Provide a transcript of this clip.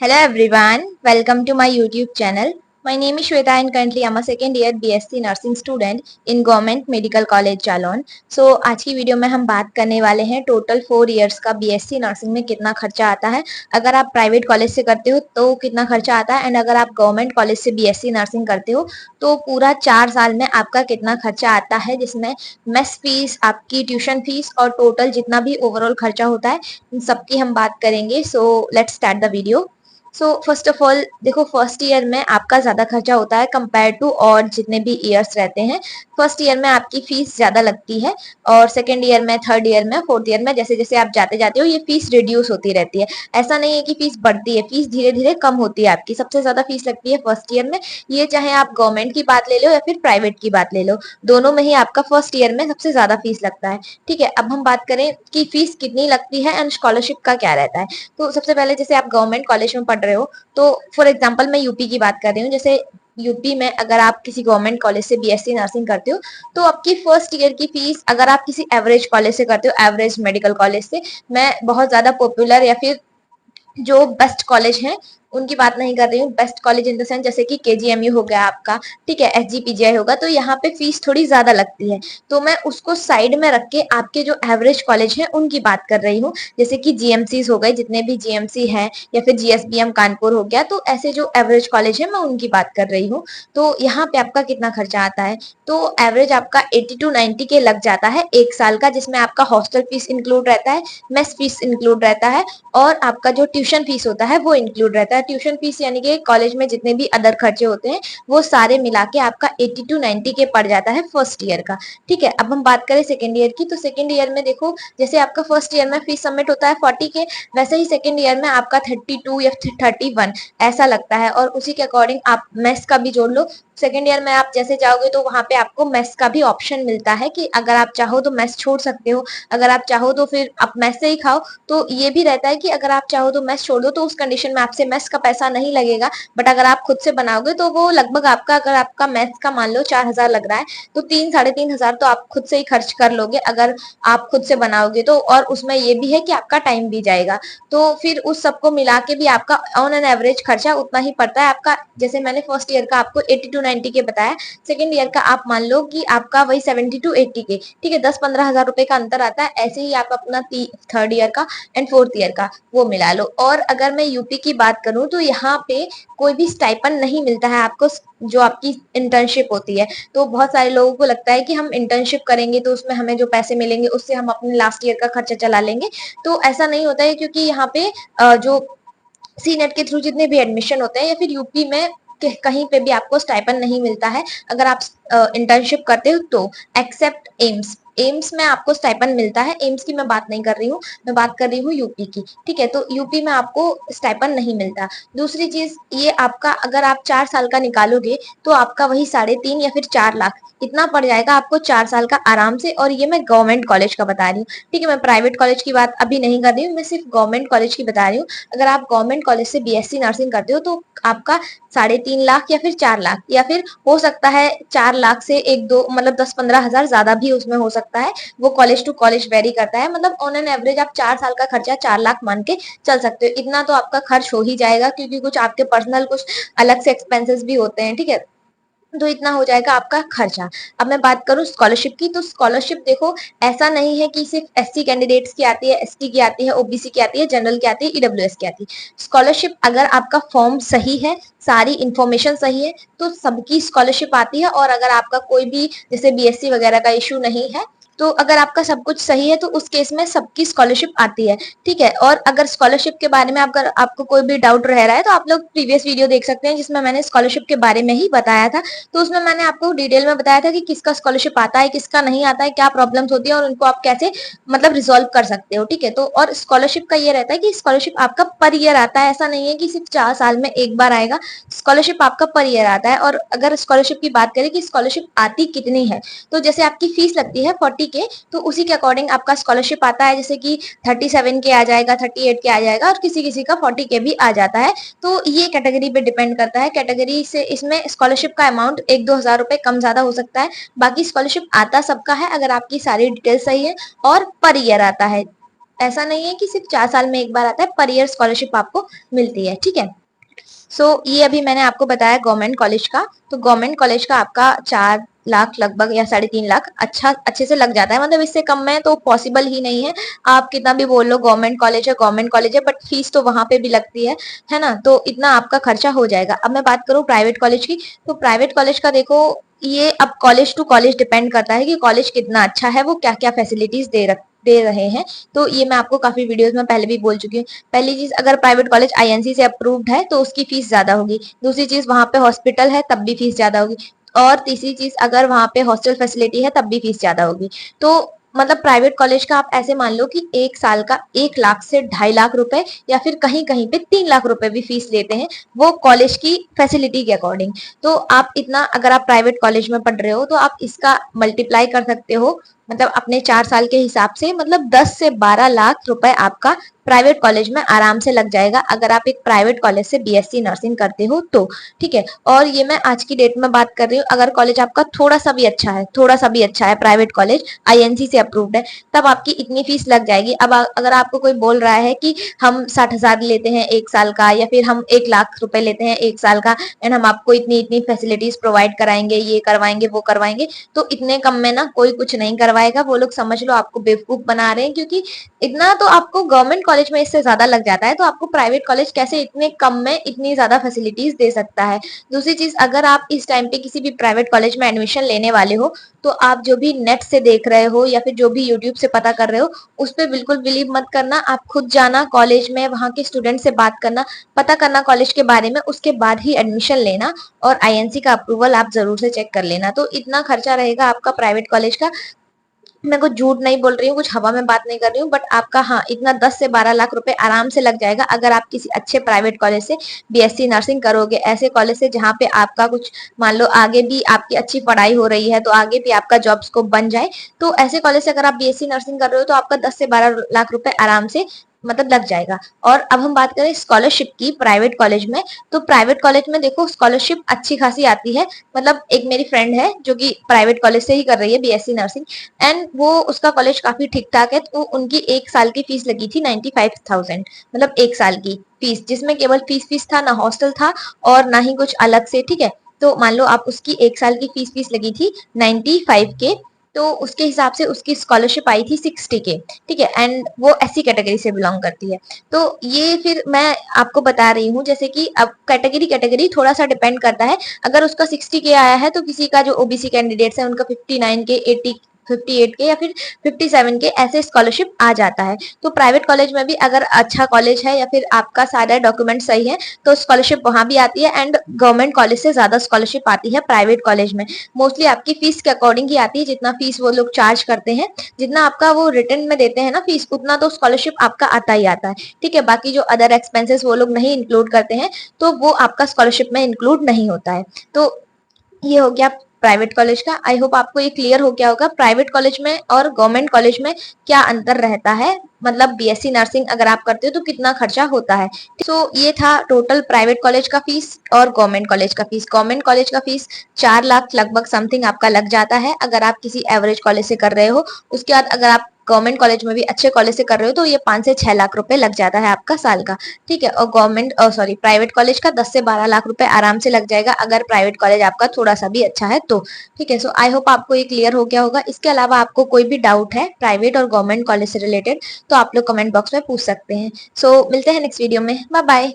Hello everyone, welcome to my YouTube channel. My name is Shweta and currently I'm a second year BSc Nursing student in Government Medical College Jalaun. आज की video में हम बात करने वाले हैं total 4 years का BSc नर्सिंग में कितना खर्चा आता है. अगर आप प्राइवेट कॉलेज से करते हो तो कितना खर्चा आता है एंड अगर आप गवर्नमेंट कॉलेज से BSc नर्सिंग करते हो तो पूरा 4 साल में आपका कितना खर्चा आता है, जिसमें मेस फीस, आपकी ट्यूशन फीस और टोटल जितना भी ओवरऑल खर्चा होता है इन सबकी हम बात करेंगे. Let's start the video. First of all देखो, फर्स्ट ईयर में आपका ज्यादा खर्चा होता है कंपेयर टू और जितने भी ईयर्स रहते हैं. फर्स्ट ईयर में आपकी फीस ज्यादा लगती है और सेकेंड ईयर में, थर्ड ईयर में, फोर्थ ईयर में जैसे जैसे आप जाते जाते हो ये फीस रिड्यूस होती रहती है. ऐसा नहीं है कि फीस बढ़ती है, फीस धीरे धीरे कम होती है. आपकी सबसे ज्यादा फीस लगती है फर्स्ट ईयर में. ये चाहे आप गवर्नमेंट की बात ले लो या फिर प्राइवेट की बात ले लो, दोनों में ही आपका फर्स्ट ईयर में सबसे ज्यादा फीस लगता है. ठीक है, अब हम बात करें कि फीस कितनी लगती है एंड स्कॉलरशिप का क्या रहता है. तो सबसे पहले जैसे आप गवर्नमेंट कॉलेज में पढ़ रहे हो तो फॉर एग्जाम्पल मैं यूपी की बात कर रही हूँ. जैसे यूपी में अगर आप किसी गवर्नमेंट कॉलेज से बीएससी नर्सिंग करते हो तो आपकी फर्स्ट ईयर की फीस, अगर आप किसी एवरेज कॉलेज से करते हो, एवरेज मेडिकल कॉलेज से, मैं बहुत ज्यादा पॉपुलर या फिर जो बेस्ट कॉलेज हैं उनकी बात नहीं कर रही हूँ, best college in the sense जैसे कि केजीएमयू हो गया आपका, ठीक है, एसजीपीजीआई होगा, तो यहाँ पे फीस थोड़ी ज्यादा लगती है. तो मैं उसको साइड में रख के आपके जो एवरेज कॉलेज हैं उनकी बात कर रही हूँ. जैसे कि जीएमसी हो गए, जितने भी जीएमसी हैं, या फिर जीएसबीएम कानपुर हो गया, तो ऐसे जो एवरेज कॉलेज है मैं उनकी बात कर रही हूँ. तो यहाँ पे आपका कितना खर्चा आता है, तो एवरेज आपका 80 to 90 के लग जाता है एक साल का, जिसमें आपका हॉस्टल फीस इंक्लूड रहता है, मेस फीस इंक्लूड रहता है और आपका जो ट्यूशन फीस होता है वो इंक्लूड रहता है. ट्यूशन फीस यानी कि कॉलेज में जितने भी अदर खर्चे होते हैं वो सारे मिला के आपका 80 to 90 के पड़ जाता है फर्स्ट ईयर का. ठीक है, अब हम बात करें सेकेंड ईयर की. तो सेकेंड ईयर में देखो, जैसे आपका फर्स्ट ईयर में फीस सबमिट होता है 40 के, वैसे ही सेकेंड ईयर में आपका 32 या 31 ऐसा लगता है और उसी के अकॉर्डिंग आप मेस का भी जोड़ लो. सेकेंड ईयर में आप जैसे जाओगे तो वहां पे आपको मेस का भी ऑप्शन मिलता है कि अगर आप चाहो तो मेस छोड़ सकते हो, अगर आप चाहो तो फिर आप मेस से ही खाओ. तो ये भी रहता है कि अगर आप चाहो तो मेस छोड़ दो, तो उस कंडीशन में आपसे मेस का पैसा नहीं लगेगा. बट अगर आप खुद से बनाओगे तो वो लगभग आपका, अगर आपका मेस का मान लो 4,000 लग रहा है तो 3-3,500 तो आप खुद से ही खर्च कर लोगे अगर आप खुद से बनाओगे तो. और उसमें ये भी है कि आपका टाइम भी जाएगा. तो फिर उस सबको मिला के भी आपका ऑन एन एवरेज खर्चा उतना ही पड़ता है आपका. जैसे मैंने फर्स्ट ईयर का आपको 80 to 90 के बताया, सेकेंड ईयर का आप मान लो कि आपका वही 70 to 80 के. ठीक है, 10-15 हजार रुपए का अंतर आता है. ऐसे ही आप अपना थर्ड ईयर का एंड फोर्थ ईयर का वो मिला लो. और अगर मैं यूपी की बात करूं तो यहाँ पे कोई भी स्टाइपन नहीं मिलता है आपको, जो आपकी इंटर्नशिप होती है. तो बहुत सारे लोगों को लगता है कि हम इंटर्नशिप करेंगे तो उसमें हमें जो पैसे मिलेंगे उससे हम अपने लास्ट ईयर का खर्चा चला लेंगे. तो ऐसा नहीं होता है, क्योंकि यहाँ पे जो सी नेट के थ्रू जितने भी एडमिशन होते हैं या फिर यूपी में कहीं पे भी आपको स्टाइपन नहीं मिलता है अगर आप इंटर्नशिप करते हो तो, एक्सेप्ट एम्स. एम्स में आपको स्टाइपन मिलता है. एम्स की मैं बात नहीं कर रही हूँ, मैं बात कर रही हूँ यूपी की. ठीक है, तो यूपी में आपको स्टाइपन नहीं मिलता. दूसरी चीज ये, आपका अगर आप 4 साल का निकालोगे तो आपका वही 3.5 या फिर 4 लाख इतना पड़ जाएगा आपको 4 साल का आराम से. और ये मैं गवर्नमेंट कॉलेज का बता रही हूँ. ठीक है, मैं प्राइवेट कॉलेज की बात अभी नहीं कर रही हूँ, मैं सिर्फ गवर्नमेंट कॉलेज की बता रही हूँ. अगर आप गवर्नमेंट कॉलेज से बीएससी नर्सिंग करते हो तो आपका 3.5 लाख या फिर 4 लाख, या फिर हो सकता है 4 लाख से एक दो, मतलब 10-15 हजार ज्यादा भी उसमें हो सकता है. वो कॉलेज टू कॉलेज वेरी करता है. मतलब ऑन एन एवरेज आप 4 साल का खर्चा 4 लाख मान के चल सकते हो. इतना तो आपका खर्च हो ही जाएगा, क्योंकि कुछ आपके पर्सनल कुछ अलग से एक्सपेंसेस भी होते हैं. ठीक है, तो इतना हो जाएगा आपका खर्चा. अब मैं बात करूं स्कॉलरशिप की, तो स्कॉलरशिप देखो, ऐसा नहीं है कि सिर्फ एससी कैंडिडेट्स की आती है, एसटी की आती है, ओबीसी की आती है, जनरल की आती है, ईडब्ल्यूएस की आती है. स्कॉलरशिप अगर आपका फॉर्म सही है, सारी इंफॉर्मेशन सही है, तो सबकी स्कॉलरशिप आती है. और अगर आपका कोई भी जैसे बीएससी वगैरह का इशू नहीं है, तो अगर आपका सब कुछ सही है तो उस केस में सबकी स्कॉलरशिप आती है. ठीक है, और अगर स्कॉलरशिप के बारे में अगर आपको कोई भी डाउट रह रहा है तो आप लोग प्रीवियस वीडियो देख सकते हैं जिसमें मैंने स्कॉलरशिप के बारे में ही बताया था. तो उसमें मैंने आपको डिटेल में बताया था कि किसका स्कॉलरशिप आता है, किसका नहीं आता है, क्या प्रॉब्लम्स होती है और उनको आप कैसे मतलब रिजोल्व कर सकते हो. ठीक है, तो और स्कॉलरशिप का ये रहता है कि स्कॉलरशिप आपका पर ईयर आता है. ऐसा नहीं है कि सिर्फ 4 साल में एक बार आएगा, स्कॉलरशिप आपका पर ईयर आता है. और अगर स्कॉलरशिप की बात करें कि स्कॉलरशिप आती कितनी है, तो जैसे आपकी फीस लगती है 40 के, तो उसी के अकॉर्डिंग आपका स्कॉलरशिप आता है. जैसे कि 37 के आ जाएगा, 38 के आ जाएगा और किसी किसी का 40 के भी आ जाता है. तो ये कैटेगरी पे डिपेंड करता है. कैटेगरी से इसमें स्कॉलरशिप का अमाउंट 1-2 हजार रुपए कम ज्यादा हो सकता है. बाकी स्कॉलरशिप आता सबका है अगर आपकी सारी डिटेल सही है और पर ईयर आता है. ऐसा नहीं है कि सिर्फ 4 साल में एक बार आता है, पर ईयर स्कॉलरशिप आपको मिलती है, ठीक है। ये अभी मैंने आपको बताया गवर्नमेंट कॉलेज का। तो गवर्नमेंट कॉलेज का आपका 4 लाख लगभग या 3.5 लाख अच्छे से लग जाता है, मतलब इससे कम में तो पॉसिबल ही नहीं है। आप कितना भी बोल लो गवर्नमेंट कॉलेज है, बट फीस तो वहां पे भी लगती है ना, तो इतना आपका खर्चा हो जाएगा। अब मैं बात करूँ प्राइवेट कॉलेज की, तो प्राइवेट कॉलेज का देखो, ये अब कॉलेज टू कॉलेज डिपेंड करता है कि कॉलेज कितना अच्छा है, वो क्या क्या फैसिलिटीज दे रहे हैं। तो ये मैं आपको काफी वीडियोस में पहले भी बोल चुकी हूँ। पहली चीज, अगर प्राइवेट कॉलेज आईएनसी से अप्रूव्ड है तो उसकी फीस ज्यादा होगी। दूसरी चीज, वहां पे हॉस्पिटल है तब भी फीस ज्यादा होगी। और तीसरी चीज, अगर वहां पे हॉस्टल फैसिलिटी है तब भी फीस ज्यादा होगी। तो मतलब प्राइवेट कॉलेज का आप ऐसे मान लो कि 1 साल का 1 लाख से 2.5 लाख रुपए, या फिर कहीं कहीं पे 3 लाख रुपए भी फीस लेते हैं, वो कॉलेज की फैसिलिटी के अकॉर्डिंग। तो आप इतना, अगर आप प्राइवेट कॉलेज में पढ़ रहे हो तो आप इसका मल्टीप्लाई कर सकते हो, मतलब अपने 4 साल के हिसाब से, मतलब 10 से 12 लाख रुपए आपका प्राइवेट कॉलेज में आराम से लग जाएगा, अगर आप एक प्राइवेट कॉलेज से बीएससी नर्सिंग करते हो तो, ठीक है। और ये मैं आज की डेट में बात कर रही हूँ, अगर कॉलेज आपका थोड़ा सा भी अच्छा है, प्राइवेट कॉलेज आईएनसी से अप्रूव्ड है, तब आपकी इतनी फीस लग जाएगी। अब अगर आपको कोई बोल रहा है कि हम 60,000 लेते हैं 1 साल का, या फिर हम 1 लाख रुपए लेते हैं 1 साल का, एंड हम आपको इतनी इतनी फैसिलिटीज प्रोवाइड कराएंगे, ये करवाएंगे वो करवाएंगे, तो इतने कम में ना कोई कुछ नहीं करवाएगा। वो लोग समझ लो आपको बेवकूफ बना रहे हैं, क्योंकि इतना तो आपको गवर्नमेंट कॉलेज में इससे ज्यादा लग जाता है, तो आपको प्राइवेट कॉलेज कैसे इतने कम में इतनी ज्यादा फैसिलिटीज दे सकता है। दूसरी चीज, अगर आप इस टाइम पे किसी भी प्राइवेट कॉलेज में एडमिशन लेने वाले हो, तो आप जो भी नेट से देख रहे हो या फिर जो भी यूट्यूब से पता कर रहे हो, उस पर बिल्कुल बिलीव मत करना। आप खुद जाना कॉलेज में, वहां के स्टूडेंट से बात करना, पता करना कॉलेज के बारे में, उसके बाद ही एडमिशन लेना। और आईएनसी का अप्रूवल आप जरूर से चेक कर लेना। तो इतना खर्चा रहेगा आपका प्राइवेट कॉलेज का। मैं कुछ झूठ नहीं बोल रही हूँ, कुछ हवा में बात नहीं कर रही हूँ, बट आपका हाँ इतना 10 से 12 लाख रुपए आराम से लग जाएगा, अगर आप किसी अच्छे प्राइवेट कॉलेज से बीएससी नर्सिंग करोगे, ऐसे कॉलेज से जहाँ पे आपका कुछ, मान लो आगे भी आपकी अच्छी पढ़ाई हो रही है तो आगे भी आपका जॉब स्कोप बन जाए, तो ऐसे कॉलेज से अगर आप बीएससी नर्सिंग कर रहे हो तो आपका 10 से 12 लाख रुपए आराम से मतलब लग जाएगा। और अब हम बात करें स्कॉलरशिप की प्राइवेट कॉलेज में, तो प्राइवेट कॉलेज में देखो स्कॉलरशिप अच्छी खासी आती है। मतलब एक मेरी फ्रेंड है जो कि प्राइवेट कॉलेज से ही कर रही है बीएससी नर्सिंग, एंड वो उसका कॉलेज काफी ठीक ठाक है, तो उनकी 1 साल की फीस लगी थी 95,000, मतलब 1 साल की फीस, जिसमें केवल फीस था, ना हॉस्टल था और ना ही कुछ अलग से, ठीक है। तो मान लो आप उसकी 1 साल की फीस लगी थी 95 के, तो उसके हिसाब से उसकी स्कॉलरशिप आई थी 60 के, ठीक है। एंड वो एससी कैटेगरी से बिलोंग करती है। तो ये फिर मैं आपको बता रही हूँ, जैसे कि अब कैटेगरी कैटेगरी थोड़ा सा डिपेंड करता है। अगर उसका 60 के आया है तो किसी का जो ओबीसी कैंडिडेट्स है उनका 59 के, 58 के या फिर 57 के ऐसे स्कॉलरशिप आ जाता है। तो प्राइवेट कॉलेज में भी अगर अच्छा कॉलेज है या फिर आपका सारा डॉक्यूमेंट सही है तो स्कॉलरशिप वहां भी आती है, एंड गवर्नमेंट कॉलेज से ज्यादा स्कॉलरशिप आती है प्राइवेट कॉलेज में। मोस्टली आपकी फीस के अकॉर्डिंग ही आती है, जितना फीस वो लोग चार्ज करते हैं, जितना आपका वो रिटर्न में देते हैं ना फीस, उतना तो स्कॉलरशिप आपका आता ही आता है, ठीक है। बाकी जो अदर एक्सपेंसेस वो लोग नहीं इंक्लूड करते हैं, तो वो आपका स्कॉलरशिप में इंक्लूड नहीं होता है। तो ये हो गया प्राइवेट कॉलेज का। आई होप आपको ये क्लियर हो गया होगा प्राइवेट कॉलेज में और गवर्नमेंट कॉलेज में क्या अंतर रहता है, मतलब बीएससी नर्सिंग अगर आप करते हो तो कितना खर्चा होता है। ये था टोटल प्राइवेट कॉलेज का फीस और गवर्नमेंट कॉलेज का फीस। गवर्नमेंट कॉलेज का फीस 4 लाख लगभग समथिंग आपका लग जाता है, अगर आप किसी एवरेज कॉलेज से कर रहे हो। उसके बाद अगर आप गवर्नमेंट कॉलेज में भी अच्छे कॉलेज से कर रहे हो तो ये 5 से 6 लाख रुपए लग जाता है आपका साल का, ठीक है। और प्राइवेट कॉलेज का 10 से 12 लाख रुपए आराम से लग जाएगा, अगर प्राइवेट कॉलेज आपका थोड़ा सा भी अच्छा है तो, ठीक है। आई होप आपको ये क्लियर हो गया होगा। इसके अलावा आपको कोई भी डाउट है प्राइवेट और गवर्नमेंट कॉलेज से रिलेटेड तो आप लोग कमेंट बॉक्स में पूछ सकते हैं। मिलते हैं नेक्स्ट वीडियो में। Bye bye.